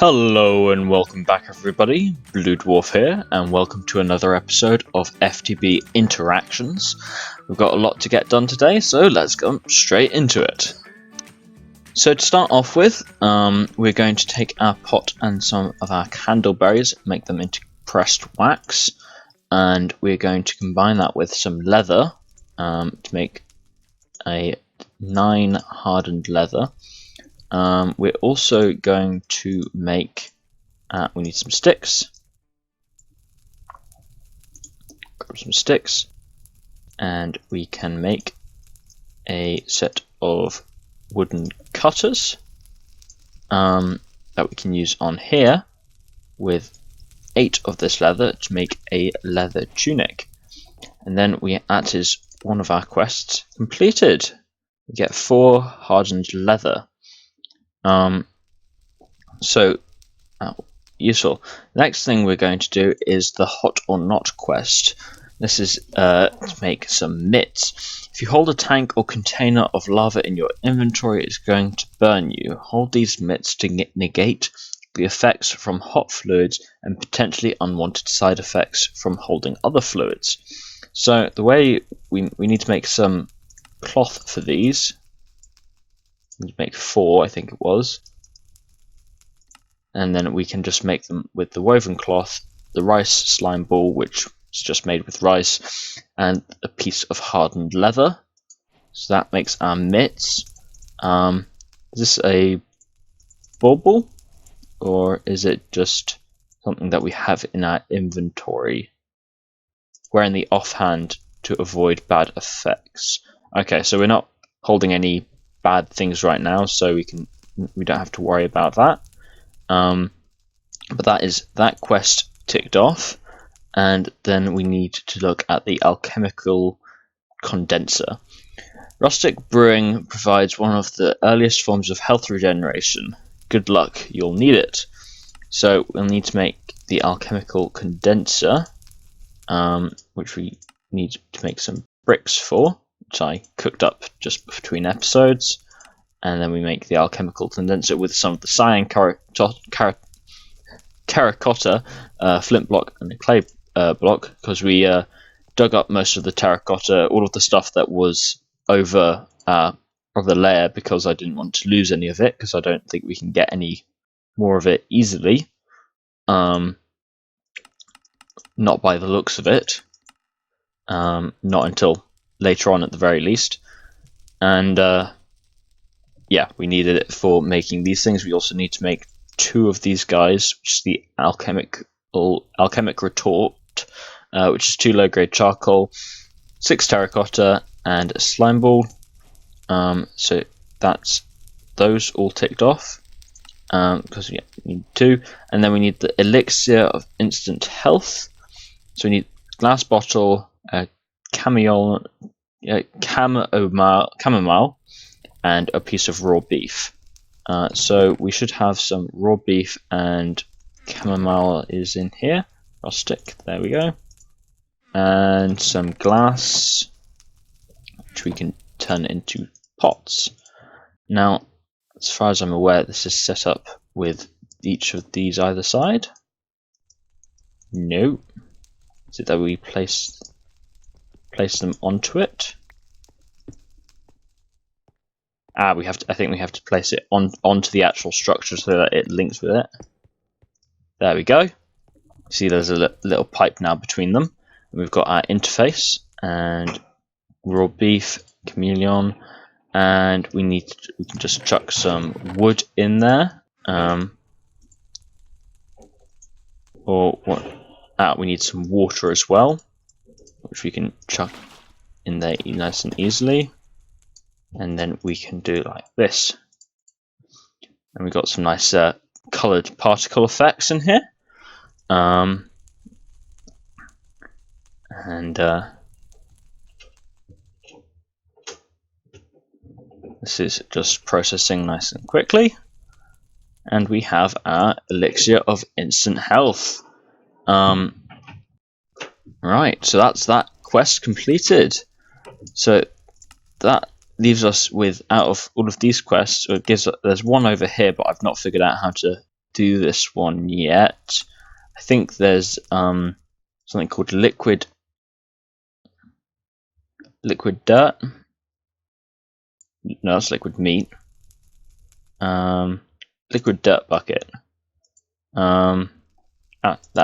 Hello and welcome back everybody, Blue Dwarf here, and welcome to another episode of FTB Interactions. We've got a lot to get done today, so let's go straight into it. So to start off with, we're going to take our pot and some of our candleberries, make them into pressed wax, and we're going to combine that with some leather to make a 9 hardened leather. We're also going to make, we need some sticks. Grab some sticks, and we can make a set of wooden cutters that we can use on here with 8 of this leather to make a leather tunic. And then that is one of our quests completed. We get 4 hardened leather. Useful. Next thing we're going to do is the hot or not quest. This is to make some mitts. If you hold a tank or container of lava in your inventory, it's going to burn you. Hold these mitts to negate the effects from hot fluids and potentially unwanted side effects from holding other fluids. So the way we need to make some cloth for these. We need to make 4, I think it was. And then we can just make them with the woven cloth, the rice slime ball, which is just made with rice, and a piece of hardened leather. So that makes our mitts. Is this a bauble, or is it just something that we have in our inventory? We're in the offhand to avoid bad effects. Okay, so we're not holding any bad things right now, so we don't have to worry about that. But that quest ticked off, and then we need to look at the Alchemical Condenser. Rustic brewing provides one of the earliest forms of health regeneration. Good luck, you'll need it. So we'll need to make the Alchemical Condenser, which we need to make some bricks for, which I cooked up just between episodes. And then we make the Alchemical Condenser with some of the cyan terracotta, flint block, and the clay block, because we dug up most of the terracotta, all of the stuff that was over of the layer, because I didn't want to lose any of it, because I don't think we can get any more of it easily. Not by the looks of it. Not until later on at the very least. And yeah, we needed it for making these things. We also need to make 2 of these guys, which is the alchemic retort, which is 2 low-grade charcoal, 6 terracotta, and a slime ball. So that's those all ticked off, because we need 2. And then we need the Elixir of instant health. So we need a glass bottle, a chamomile, and a piece of raw beef. So we should have some raw beef, and chamomile is in here. Rustic, there we go. And some glass, which we can turn into pots. Now, as far as I'm aware, this is set up with each of these either side. No. Is it that we place them onto it? I think we have to place it onto the actual structure so that it links with it. There we go. See, there's a little pipe now between them. And we've got our interface and raw beef, chameleon, and we can just chuck some wood in there. We need some water as well, which we can chuck in there nice and easily. And then we can do like this. And we've got some nice coloured particle effects in here. This is just processing nice and quickly. And we have our Elixir of instant health. Right, so that's that quest completed. So that leaves us with, out of all of these quests, there's one over here, but I've not figured out how to do this one yet. I think there's something called liquid dirt. No, it's liquid meat. Liquid dirt bucket. There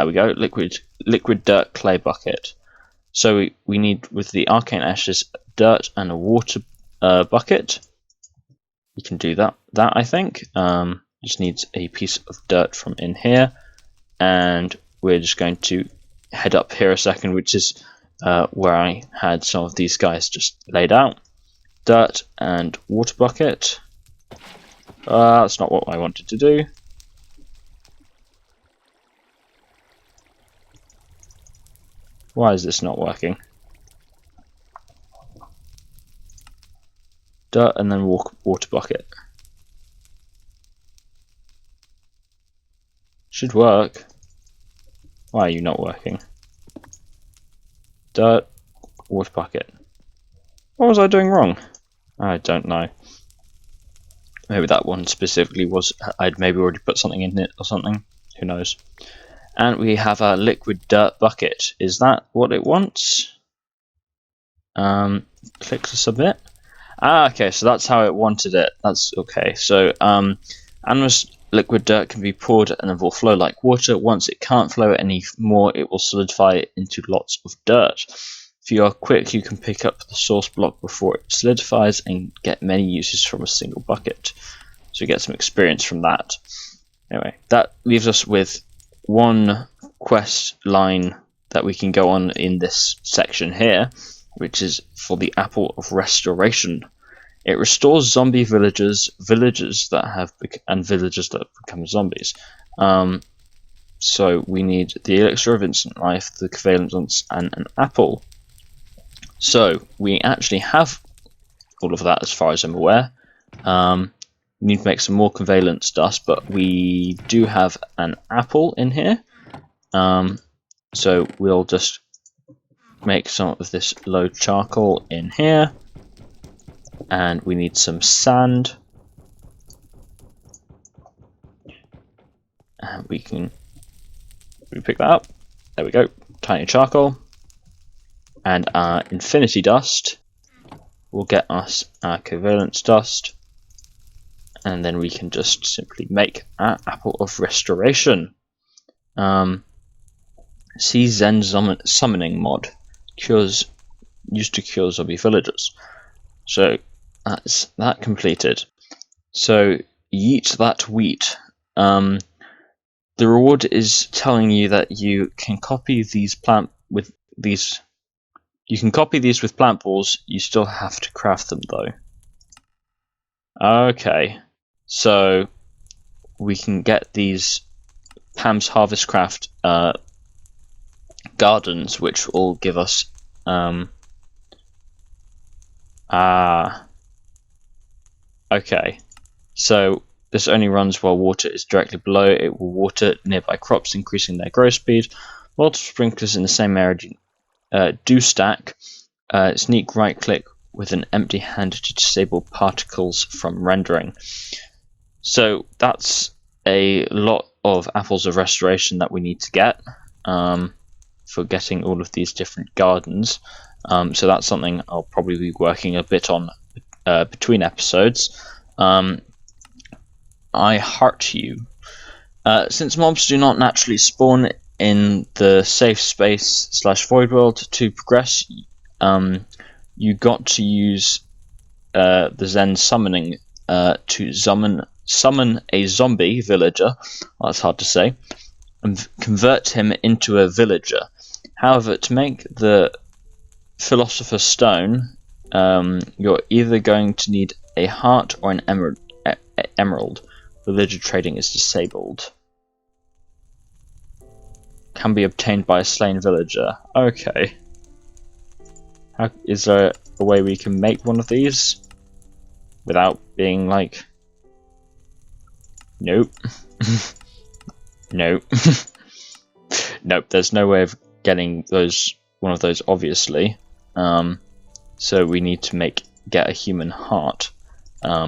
we go. Liquid dirt clay bucket. So we need, with the arcane ashes, dirt and a water bucket. You can do that I think. Just needs a piece of dirt from in here, and we're just going to head up here a second, which is where I had some of these guys just laid out. Dirt and water bucket. That's not what I wanted to do. Why is this not working? Dirt and then water bucket. Should work. Why are you not working? Dirt, water bucket. What was I doing wrong? I don't know. Maybe that one specifically was, I'd maybe already put something in it or something. Who knows? And we have a liquid dirt bucket. Is that what it wants? Click to submit. Okay, so that's how it wanted it. That's okay. So, animous liquid dirt can be poured and it will flow like water. Once it can't flow anymore, it will solidify into lots of dirt. If you are quick, you can pick up the source block before it solidifies and get many uses from a single bucket. So you get some experience from that. Anyway, that leaves us with one quest line that we can go on in this section here, which is for the Apple of Restoration. It restores zombie villagers that have become zombies. So we need the Elixir of Instant Life, the Covalence, and an apple. So we actually have all of that as far as I'm aware. We need to make some more Covalence dust, but we do have an apple in here. So we'll just make some of this low charcoal in here. And we need some sand. And we pick that up. There we go. Tiny charcoal. And our infinity dust will get us our covalence dust. And then we can just simply make our Apple of Restoration. See Zen Summoning mod. Used to cure zombie villagers. So that's that completed. So yeet that wheat. The reward is telling you that you can copy these with plant balls. You still have to craft them though. Okay, so we can get these Pam's Harvest Craft gardens, which will give us okay, so this only runs while water is directly below. It will water nearby crops, increasing their growth speed. Multiple sprinklers in the same area do stack. Sneak right click with an empty hand to disable particles from rendering. So that's a lot of Apples of Restoration that we need to get for getting all of these different gardens. So that's something I'll probably be working a bit on between episodes. I heart you. Since mobs do not naturally spawn in the safe space / void world, to progress, you got to use the Zen summoning to summon a zombie villager. That's hard to say, and convert him into a villager. However, to make the Philosopher's Stone, you're either going to need a heart or an emerald. Villager trading is disabled. Can be obtained by a slain villager. Okay. Is there a way we can make one of these without being like... Nope. Nope. Nope, there's no way of getting one of those, obviously. So we need to get a human heart.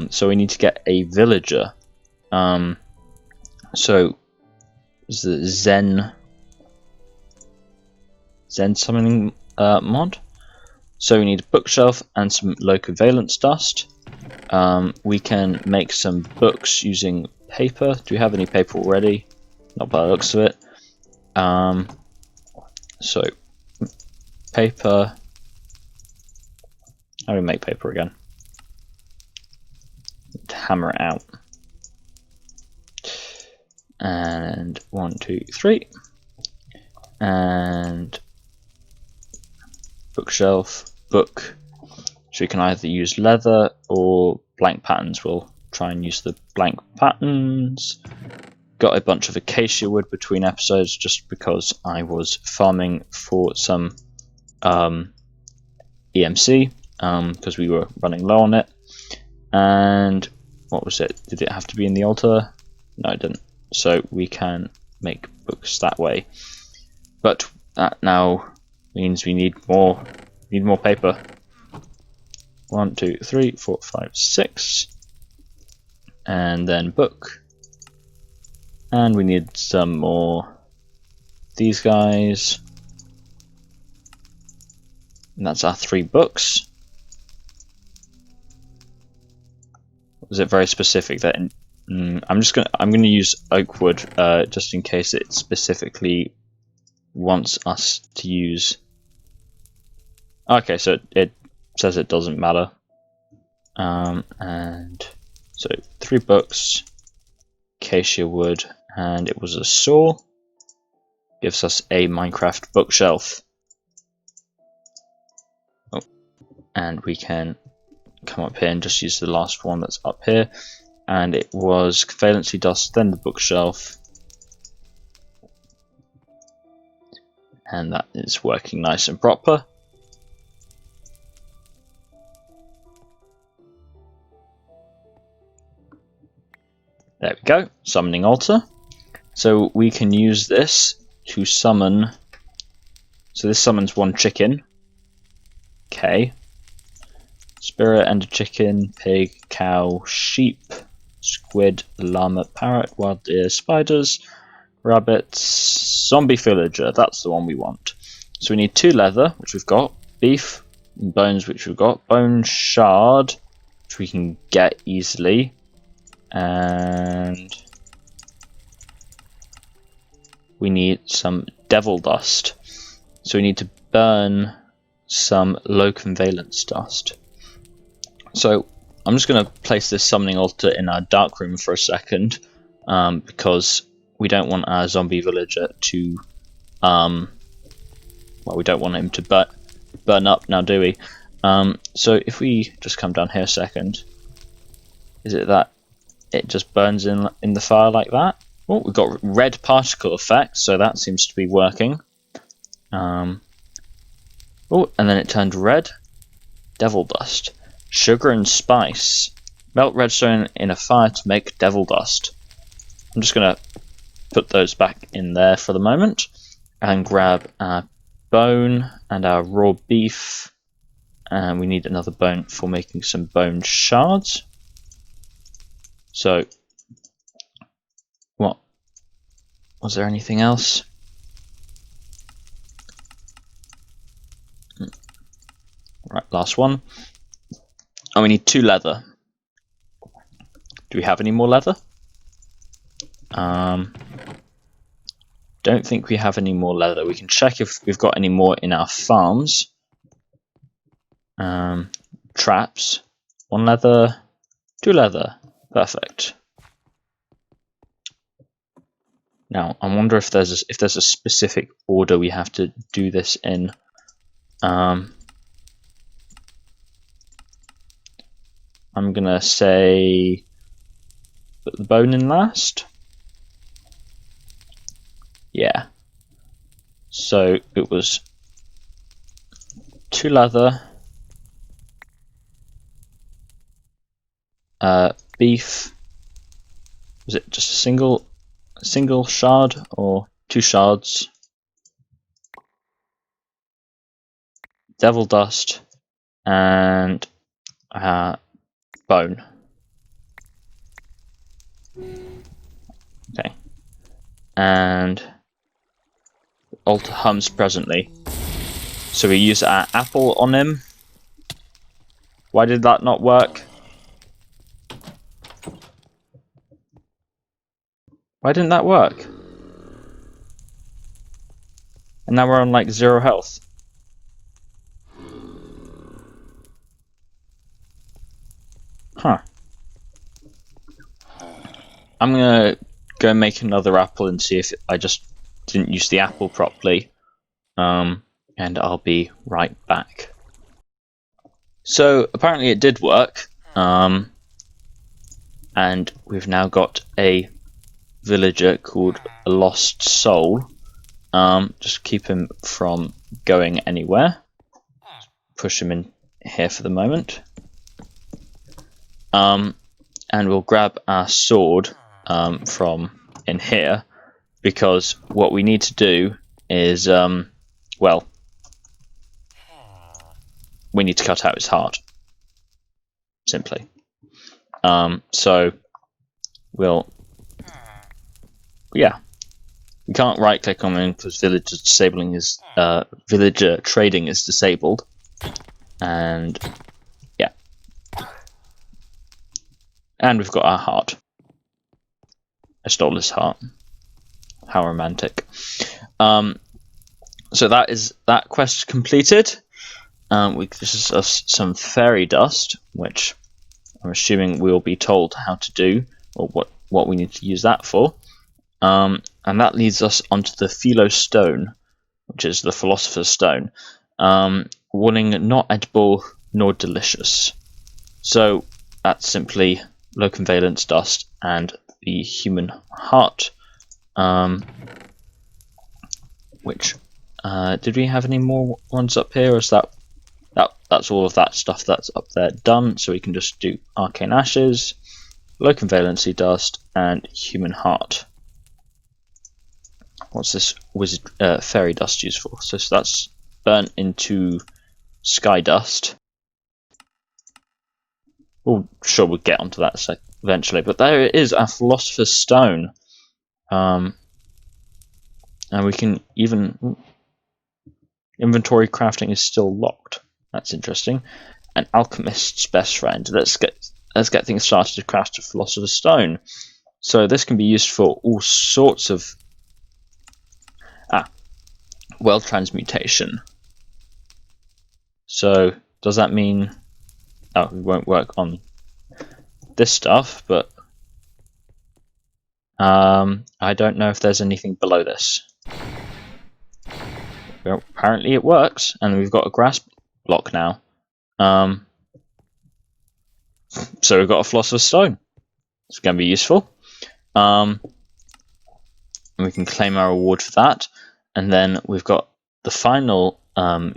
So we need to get a villager. So is the Zen summoning mod. So we need a bookshelf and some low covalence dust. We can make some books using paper. Do we have any paper already? Not by the looks of it. So paper. How do we make paper again? Hammer it out. And 1, 2, 3. And bookshelf, book. So we can either use leather or blank patterns. We'll try and use the blank patterns. Got a bunch of acacia wood between episodes just because I was farming for some EMC because we were running low on it. And what was it? Did it have to be in the altar? No, it didn't. So we can make books that way. But that now means we need more paper. 1, 2, 3, 4, 5, 6. And then book. And we need some more these guys. And that's our 3 books. Was it very specific that I'm gonna use oak wood just in case it specifically wants us to use. Okay, so it says it doesn't matter. And so 3 books, acacia wood, and it was a saw. Gives us a Minecraft bookshelf. Oh, and we can come up here and just use the last one that's up here. And it was valency dust, then the bookshelf. And that is working nice and proper. There we go, summoning altar. So we can use this to summon. So this summons 1 chicken. Okay. Spirit, ender chicken, pig, cow, sheep, squid, llama, parrot, wild deer, spiders, rabbits, zombie villager. That's the one we want. So we need 2 leather, which we've got, beef, and bones, which we've got, bone shard, which we can get easily, and we need some devil dust. So we need to burn some low covalence dust. So I'm just going to place this summoning altar in our dark room for a second, because we don't want our zombie villager to, well, we don't want him to burn up now, do we? So if we just come down here a second, is it that it just burns in the fire like that? Oh, we've got red particle effect, so that seems to be working. Oh, and then it turned red. Devil dust. Sugar and spice. Melt redstone in a fire to make devil dust. I'm just going to put those back in there for the moment. And grab our bone and our raw beef. And we need another bone for making some bone shards. So, what? Was there anything else? Right, last one. Oh, we need 2 leather. Do we have any more leather? Don't think we have any more leather. We can check if we've got any more in our farms. Traps. 1 leather, 2 leather. Perfect. Now, I wonder if there's a specific order we have to do this in. I'm gonna say put the bone in last. Yeah. So it was 2 leather, beef. Was it just a single shard or 2 shards? Devil dust and bone. Okay, and alter hums presently. So we use our apple on him. Why did that not work? Why didn't that work? And now we're on like 0 health. Huh. I'm gonna go make another apple and see if I just didn't use the apple properly. And I'll be right back. So apparently it did work. And we've now got a villager called a Lost Soul. Just keep him from going anywhere. Push him in here for the moment. And we'll grab our sword from in here, because what we need to do is, well, we need to cut out his heart. Simply. So we'll, yeah. We can't right click on him because villager disabling is villager trading is disabled. And yeah. And we've got our heart. I stole his heart. How romantic. So that is that quest completed. This is us some fairy dust, which I'm assuming we'll be told how to do, or what we need to use that for. And that leads us onto the Philo Stone, which is the Philosopher's Stone. Warning, not edible nor delicious. So that's simply low convalence dust and the human heart. Which did we have any more ones up here? Or is that's all of that stuff that's up there done? So we can just do arcane ashes, low convalency dust, and human heart. What's this wizard fairy dust used for? So that's burnt into sky dust. Well, sure, we'll get onto that eventually. But there it is, our Philosopher's Stone. And we can even... Inventory crafting is still locked. That's interesting. An alchemist's best friend. Let's get things started to craft a Philosopher's Stone. So this can be used for all sorts of... world transmutation. So does that mean... Oh, we won't work on this stuff, but I don't know if there's anything below this. Well, apparently it works, and we've got a grass block now. So we've got a Philosopher's Stone. It's going to be useful. And we can claim our reward for that. And then we've got the final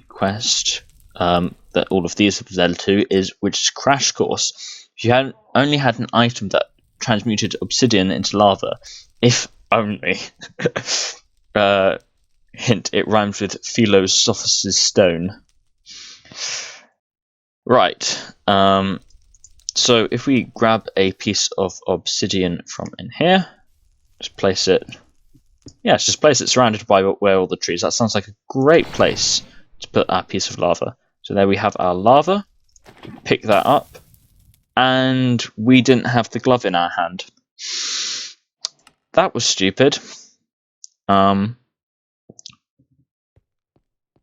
quest that all of these have led to, which is Crash Course. If you only had an item that transmuted obsidian into lava, if only. Hint, it rhymes with Philosopher's Stone. Right. So if we grab a piece of obsidian from in here, just place it. Yeah, just place it surrounded by where all the trees. That sounds like a great place to put our piece of lava. So there we have our lava. Pick that up. And we didn't have the glove in our hand. That was stupid.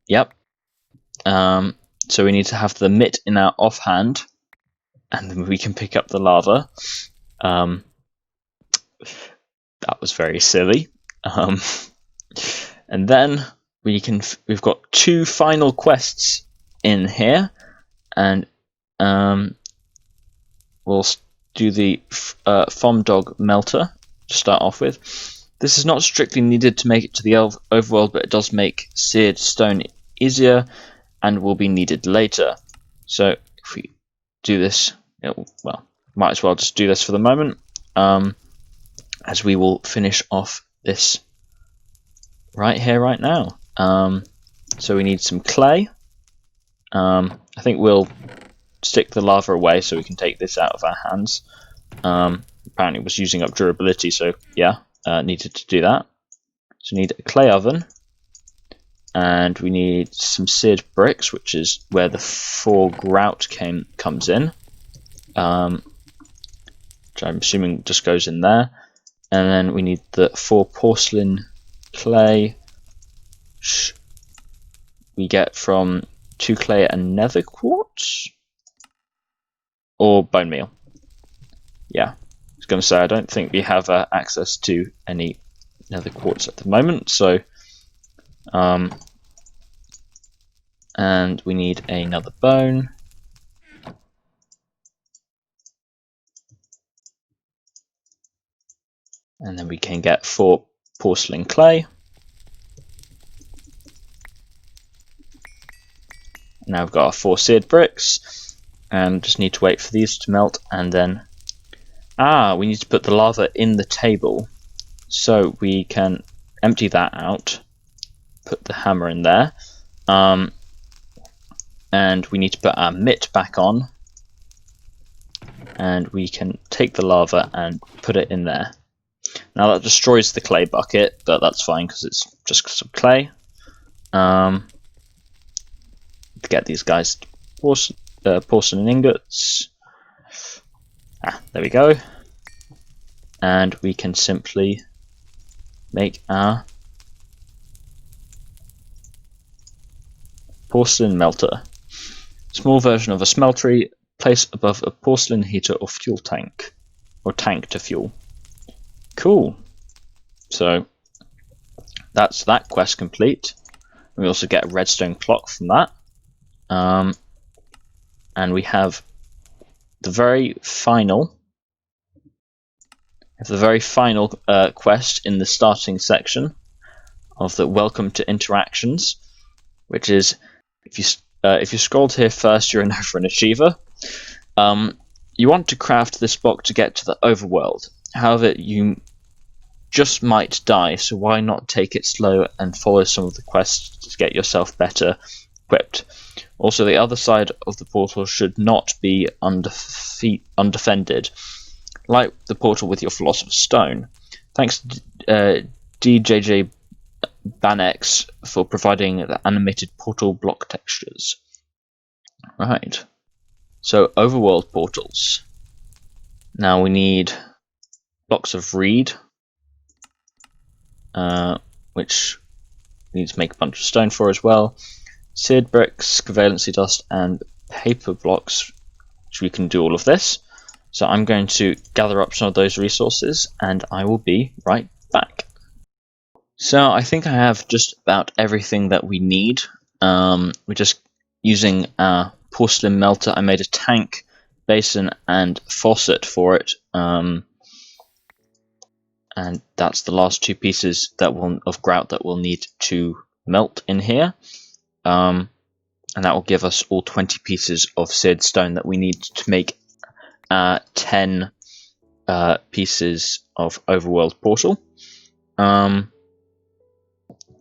Yep. So we need to have the mitt in our offhand, and then we can pick up the lava. That was very silly. And then we've got 2 final quests in here, and we'll do the Fomdog Melter to start off with. This is not strictly needed to make it to the overworld, but it does make seared stone easier and will be needed later. So if we do this, well, might as well just do this for the moment, as we will finish off this right here, right now. So we need some clay. I think we'll stick the lava away so we can take this out of our hands. Apparently it was using up durability, so yeah, needed to do that. So we need a clay oven, and we need some seared bricks, which is where the 4 grout comes in, which I'm assuming just goes in there. And then we need the 4 porcelain clay, which we get from 2 clay and nether quartz, or bone meal. Yeah, I was going to say I don't think we have access to any nether quartz at the moment, so and we need another bone. And then we can get 4 porcelain clay. Now we've got our 4 seared bricks, and just need to wait for these to melt, and then we need to put the lava in the table, so we can empty that out, put the hammer in there, and we need to put our mitt back on, and we can take the lava and put it in there. Now that destroys the clay bucket, but that's fine because it's just some clay. To get these guys porcelain ingots. There we go. And we can simply make our porcelain melter. Small version of a smeltery, place above a porcelain heater or fuel tank, or tank to fuel. Cool. So that's that quest complete. We also get a redstone clock from that. And we have the very final quest in the starting section of the Welcome to Interactions, which is if you scrolled here first, you're in for an achiever. You want to craft this block to get to the Overworld. However, you just might die, so why not take it slow and follow some of the quests to get yourself better equipped. Also, the other side of the portal should not be undefended, like the portal with your Philosopher's Stone. Thanks to DJJ Banex for providing the animated portal block textures. Right, so Overworld portals. Now we need blocks of reed, which we need to make a bunch of stone for as well. Seared bricks, valency dust, and paper blocks, which we can do all of this. So I'm going to gather up some of those resources, and I will be right back. So I think I have just about everything that we need. We're just using our porcelain melter. I made a tank, basin, and faucet for it. And that's the last 2 pieces of grout that we'll need to melt in here. And that will give us all 20 pieces of seared stone that we need to make 10 pieces of Overworld portal.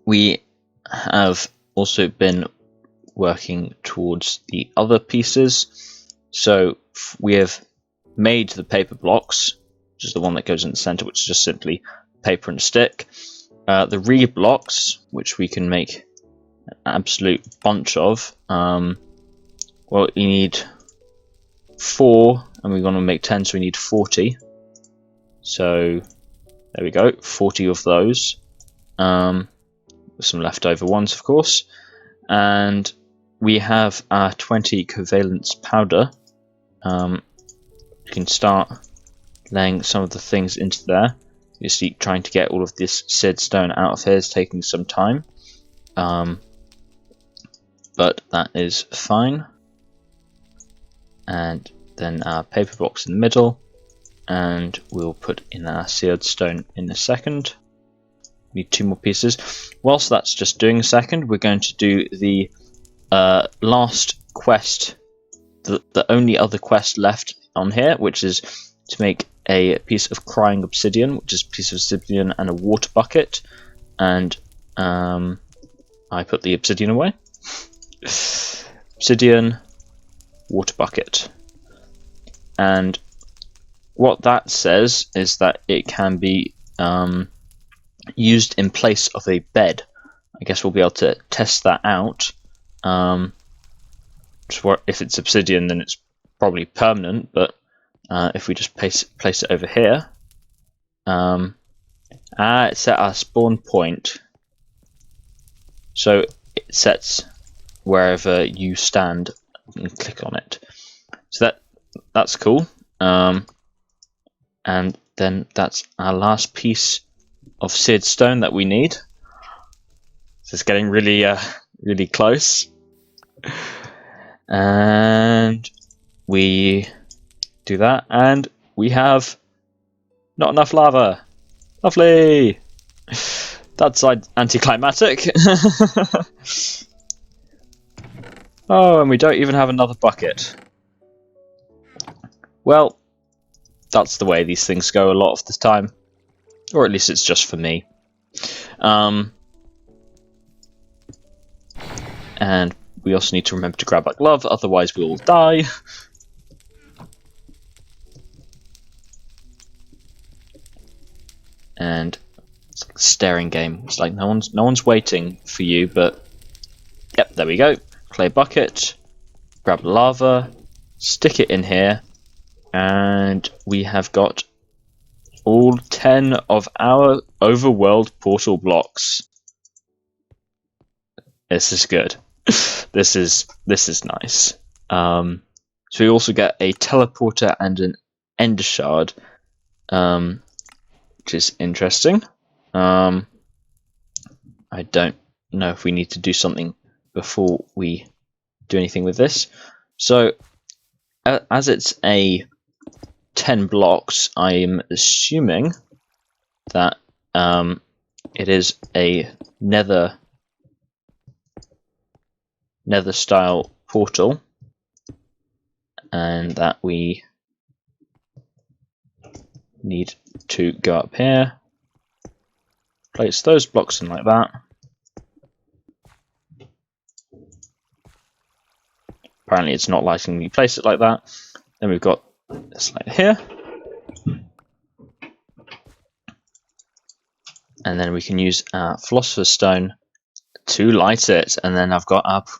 We have also been working towards the other pieces. So we have made the paper blocks, which is the one that goes in the center, which is just simply paper and stick. The reed blocks, which we can make an absolute bunch of. Well, you need 4, and we're going to make 10, so we need 40. So there we go, 40 of those. With some leftover ones, of course. And we have our 20 covalence powder. We can start laying some of the things into there. You see, trying to get all of this seared stone out of here is taking some time. But that is fine. And then our paper blocks in the middle, and we'll put in our seared stone in a second. Need 2 more pieces. Whilst that's just doing a second, we're going to do the last quest, the only other quest left on here, which is to make a piece of crying obsidian, which is a piece of obsidian and a water bucket. And I put the obsidian away. Obsidian, water bucket. And what that says is that it can be used in place of a bed. I guess we'll be able to test that out. If it's obsidian, then it's probably permanent, but if we just place it over here, it's at our spawn point, so it sets wherever you stand and click on it. So that's cool. And then that's our last piece of seared stone that we need. So it's getting really really close. And we do that, and we have not enough lava. Lovely. That's anticlimactic. Oh, and we don't even have another bucket. Well, that's the way these things go a lot of the time, or at least it's just for me. And we also need to remember to grab our glove, otherwise we will die. And it's like a staring game. It's like no one's waiting for you, but yep, there we go. Clay bucket, grab lava, stick it in here, and we have got all 10 of our overworld portal blocks. This is good. This is nice. So we also get a teleporter and an ender shard, which is interesting. I don't know if we need to do something before we do anything with this. So as it's a 10 blocks, I'm assuming that it is a nether style portal, and that we need to go up here, place those blocks in like that. Apparently it's not letting me place it like that. Then we've got this like here, and then we can use our philosopher's stone to light it, and then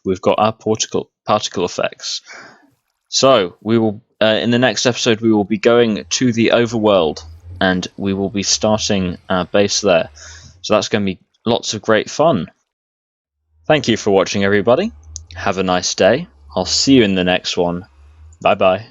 we've got our particle effects. So we will in the next episode we will be going to the overworld, and we will be starting our base there. So that's going to be lots of great fun. Thank you for watching, everybody. Have a nice day. I'll see you in the next one. Bye bye.